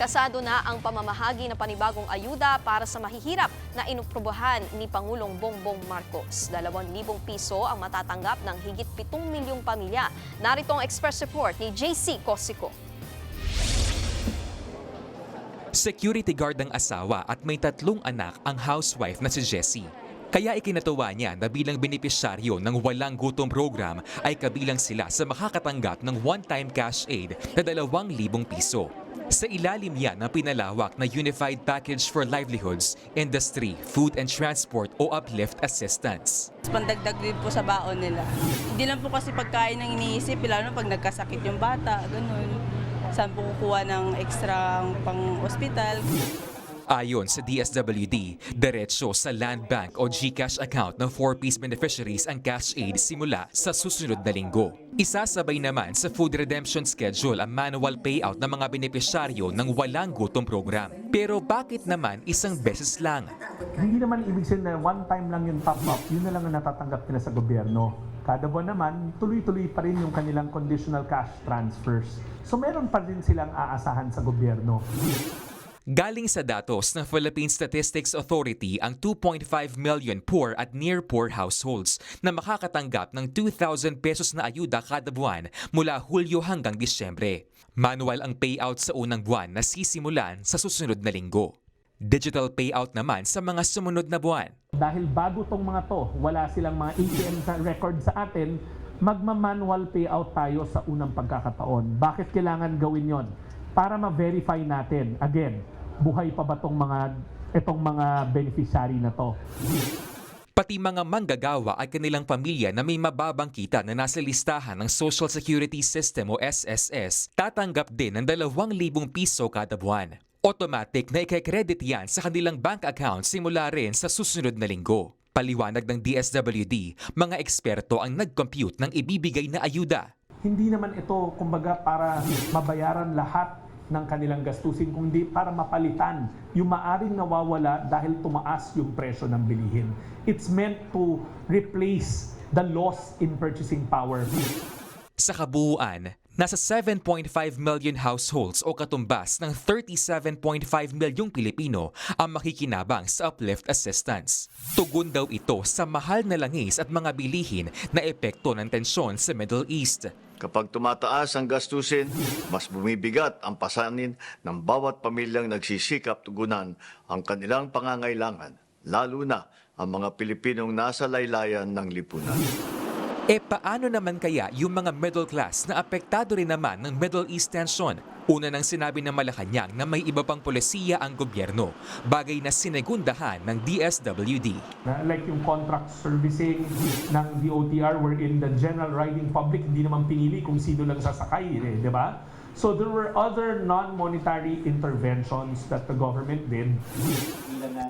Kasado na ang pamamahagi ng panibagong ayuda para sa mahihirap na inuprubahan ni Pangulong Bongbong Marcos. 2,000 piso ang matatanggap ng higit 7 milyong pamilya. Narito ang express report ni JC Cosico. Security guard ang asawa at may 3 anak ang housewife na si Jessie. Kaya ikinatuwa niya na bilang benepisyaryo ng Walang Gutom program ay kabilang sila sa makakatanggap ng one-time cash aid na 2,000 piso. Sa ilalim yan ng pinalawak na Unified Package for Livelihoods, Industry, Food and Transport o Uplift Assistance. Pandagdag din po sa baon nila. Hindi lang po kasi pagkain ang iniisip, lalo pag nagkasakit yung bata, ganun. Saan po kukuha ng extra pang-ospital. Ayon sa DSWD, diretso sa Land Bank o GCash account ng 4-piece beneficiaries ang cash aid simula sa susunod na linggo. Isasabay naman sa food redemption schedule ang manual payout ng mga benepisyaryo ng Walang Gutom program. Pero bakit naman isang beses lang? Hindi naman ibig sabihin na one time lang yung top up, yun na lang ang natatanggap nila sa gobyerno. Kada buwan naman, tuloy-tuloy pa rin yung kanilang conditional cash transfers. So meron pa rin silang aasahan sa gobyerno. Galing sa datos ng Philippine Statistics Authority ang 2.5 million poor at near poor households na makakatanggap ng 2,000 pesos na ayuda kada buwan mula Hulyo hanggang Disyembre. Manual ang payout sa unang buwan na sisimulan sa susunod na linggo. Digital payout naman sa mga sumunod na buwan. Dahil bago tong mga to, wala silang mga ATM record sa atin, magma-manual payout tayo sa unang pagkakataon. Bakit kailangan gawin yon? Para ma-verify natin, again, buhay pa ba itong mga beneficiary na to? Pati mga manggagawa at kanilang pamilya na may mababang kita na nasa listahan ng Social Security System o SSS, tatanggap din ng 2,000 piso kada buwan. Automatic na i-credit yan sa kanilang bank account simula rin sa susunod na linggo. Paliwanag ng DSWD, mga eksperto ang nag-compute ng ibibigay na ayuda. Hindi naman ito, kumbaga, para mabayaran lahat ng kanilang gastusin, kundi para mapalitan yung maaring nawawala dahil tumaas yung presyo ng bilihin. It's meant to replace the loss in purchasing power. Sa kabuuan, nasa 7.5 million households o katumbas ng 37.5 milyong Pilipino ang makikinabang sa uplift assistance. Tugon daw ito sa mahal na langis at mga bilihin na epekto ng tensyon sa Middle East. Kapag tumataas ang gastusin, mas bumibigat ang pasanin ng bawat pamilyang nagsisikap tugunan ang kanilang pangangailangan, lalo na ang mga Pilipinong nasa laylayan ng lipunan. Paano naman kaya yung mga middle class na apektado rin naman ng Middle East tension? Una nang sinabi ng Malacanang na may iba pang polisiya ang gobyerno, bagay na sinegundahan ng DSWD. Like yung contract servicing ng DOTR wherein the general riding public hindi naman pinili kung sino lang sasakay, di ba? So there were other non-monetary interventions that the government did.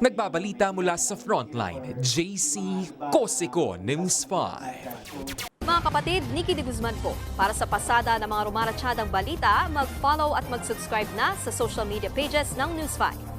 Nagbabalita mula sa Frontline, JC Cosico, News 5. Mga kapatid, Nikki de Guzman po. Para sa pasada ng mga rumaratsyadang balita, mag-follow at mag-subscribe na sa social media pages ng News 5.